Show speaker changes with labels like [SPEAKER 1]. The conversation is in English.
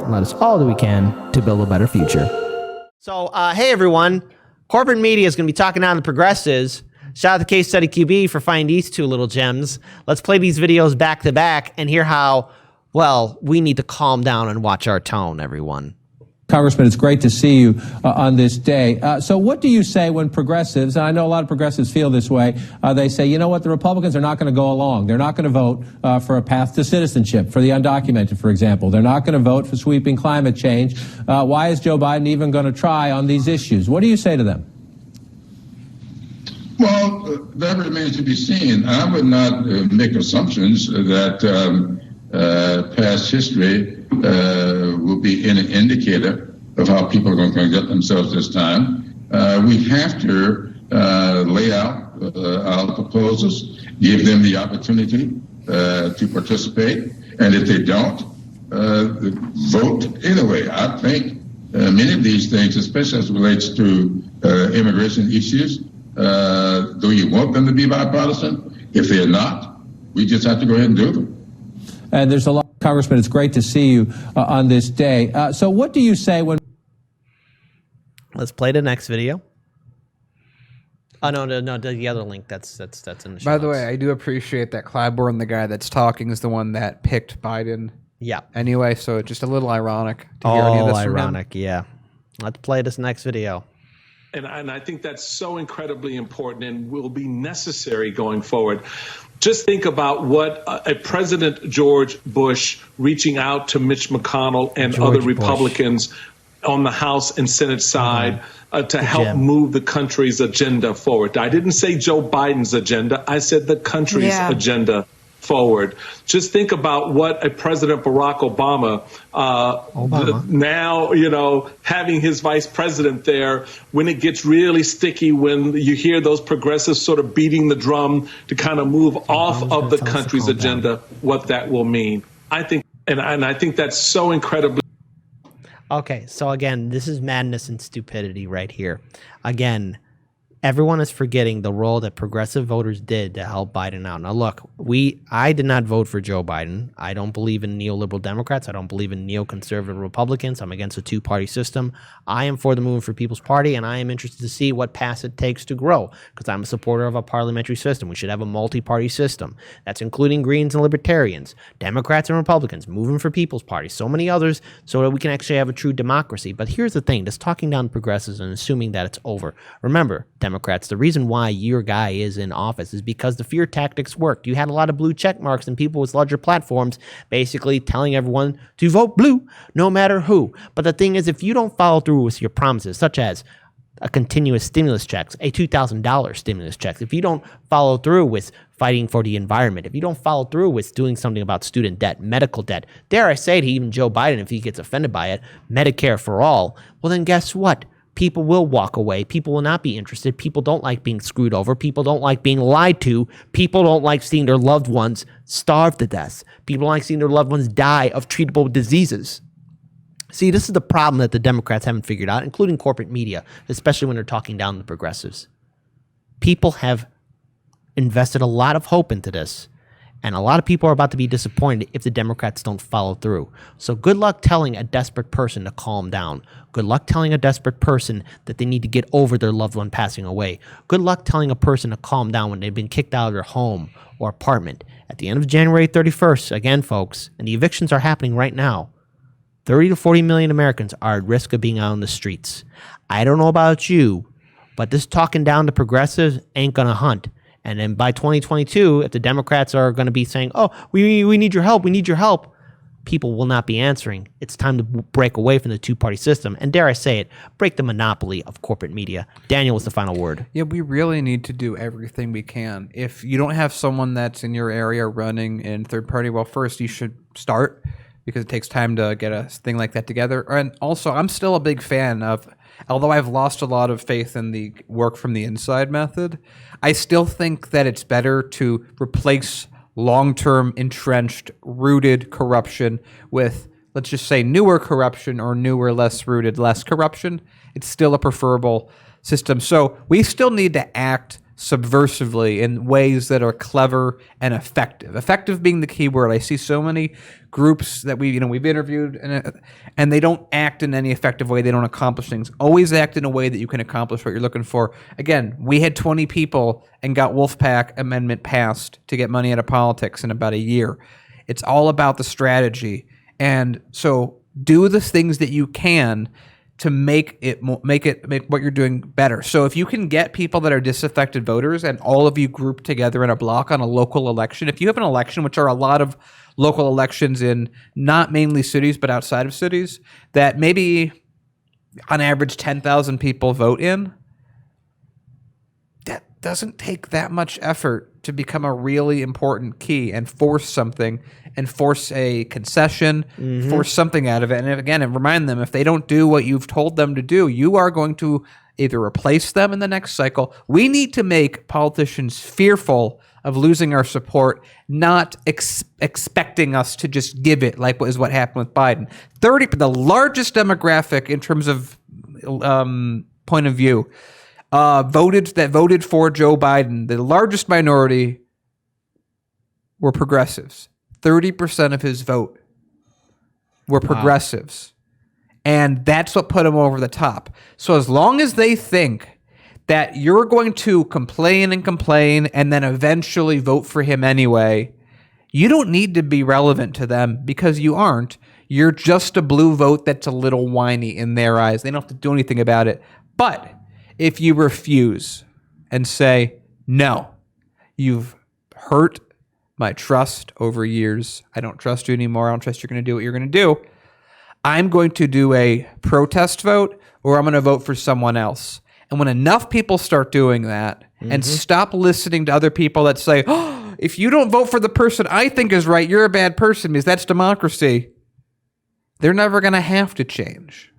[SPEAKER 1] and let us all do we can to build a better future. So, hey everyone, corporate media is going to be talking down the progressives. Shout out to Case Study QB for finding these two little gems. Let's play these videos back to back and hear how, well, we need to calm down and watch our tone, everyone.
[SPEAKER 2] Congressman, it's great to see you on this day. So what do you say when progressives, and I know a lot of progressives feel this way, they say, you know what, the Republicans are not going to go along. They're not going to vote for a path to citizenship, for the undocumented, for example. They're not going to vote for sweeping climate change. Why is Joe Biden even going to try on these issues? What do you say to them?
[SPEAKER 3] Well, that remains to be seen. I would not make assumptions that past history will be an indicator of how people are going to conduct themselves this time. We have to lay out our proposals, give them the opportunity to participate, and if they don't, vote anyway. I think many of these things, especially as it relates to immigration issues, do you want them to be bipartisan? If they're not, we just have to go ahead and do them.
[SPEAKER 2] And there's a lot, Congressman, it's great to see you on this day. So what do you say when...
[SPEAKER 1] Let's play the next video. Oh, no, the other link, that's in the show
[SPEAKER 4] By the
[SPEAKER 1] notes.
[SPEAKER 4] way, I do appreciate that Clyburn, the guy that's talking, is the one that picked Biden.
[SPEAKER 1] Yeah.
[SPEAKER 4] Anyway, so it's just a little ironic to hear any of this from him.
[SPEAKER 1] Ironic, yeah. Let's play this next video.
[SPEAKER 5] And I think that's so incredibly important and will be necessary going forward. Just think about what a President George Bush reaching out to Mitch McConnell and other Republicans on the House and Senate side to help move the country's agenda forward. I didn't say Joe Biden's agenda. I said the country's agenda forward. Just think about what a President Barack Obama, now, you know, having his vice president there, when it gets really sticky, when you hear those progressives sort of beating the drum to kind of move off of the country's agenda, what that will mean. I think, and I think that's so incredibly.
[SPEAKER 1] Okay, so again, this is madness and stupidity right here. Again, everyone is forgetting the role that progressive voters did to help Biden out. Now, look, I did not vote for Joe Biden. I don't believe in neoliberal Democrats. I don't believe in neoconservative Republicans. I'm against a two-party system. I am for the Movement for People's Party, and I am interested to see what path it takes to grow, because I'm a supporter of a parliamentary system. We should have a multi-party system. That's including Greens and Libertarians, Democrats and Republicans, Movement for People's Party, so many others, so that we can actually have a true democracy. But here's the thing, just talking down progressives and assuming that it's over. Remember, Democrats, the reason why your guy is in office is because the fear tactics worked. You had a lot of blue check marks and people with larger platforms basically telling everyone to vote blue no matter who. But the thing is, if you don't follow through with your promises, such as a continuous stimulus checks, a $2,000 stimulus checks, if you don't follow through with fighting for the environment, if you don't follow through with doing something about student debt, medical debt, dare I say to even Joe Biden, if he gets offended by it, Medicare for all, well then guess what? People will walk away. People will not be interested. People don't like being screwed over. People don't like being lied to. People don't like seeing their loved ones starve to death. People don't like seeing their loved ones die of treatable diseases. See, this is the problem that the Democrats haven't figured out, including corporate media, especially when they're talking down the progressives. People have invested a lot of hope into this, and a lot of people are about to be disappointed if the Democrats don't follow through. So good luck telling a desperate person to calm down. Good luck telling a desperate person that they need to get over their loved one passing away. Good luck telling a person to calm down when they've been kicked out of their home or apartment. At the end of January 31st, again, folks, and the evictions are happening right now, 30 to 40 million Americans are at risk of being out on the streets. I don't know about you, but this talking down to progressives ain't going to hunt. And then by 2022, if the Democrats are going to be saying, oh, we need your help, we need your help, people will not be answering. It's time to break away from the two-party system. And dare I say it, break the monopoly of corporate media. Daniel, what's the final word?
[SPEAKER 4] Yeah, we really need to do everything we can. If you don't have someone that's in your area running in third party, well, first you should start, because it takes time to get a thing like that together. And also, I'm still a big fan of, although I've lost a lot of faith in the work from the inside method, I still think that it's better to replace long-term, entrenched, rooted corruption with, let's just say, newer corruption or newer, less rooted, less corruption. It's still a preferable system. So we still need to act subversively in ways that are clever and effective. Effective being the key word. I see so many groups that we've interviewed and they don't act in any effective way. They don't accomplish things. Always act in a way that you can accomplish what you're looking for. Again, we had 20 people and got Wolfpack Amendment passed to get money out of politics in about a year. It's all about the strategy. And so do the things that you can to make what you're doing better. So if you can get people that are disaffected voters and all of you group together in a block on a local election, if you have an election, which are a lot of local elections in not mainly cities but outside of cities, that maybe on average 10,000 people vote in, that doesn't take that much effort to become a really important key and force something and force a concession, force something out of it. And again, and remind them, if they don't do what you've told them to do, you are going to either replace them in the next cycle. We need to make politicians fearful of losing our support, not expecting us to just give it, like what happened with Biden. The largest demographic in terms of point of view, voted for Joe Biden, the largest minority were progressives. 30% of his vote were progressives. And that's what put him over the top. So as long as they think that you're going to complain and then eventually vote for him anyway, you don't need to be relevant to them because you aren't. You're just a blue vote that's a little whiny in their eyes. They don't have to do anything about it. But if you refuse and say, no, you've hurt my trust over years. I don't trust you anymore. I don't trust you're going to do what you're going to do. I'm going to do a protest vote or I'm going to vote for someone else. And when enough people start doing that and stop listening to other people that say, oh, if you don't vote for the person I think is right, you're a bad person because that's democracy, they're never going to have to change.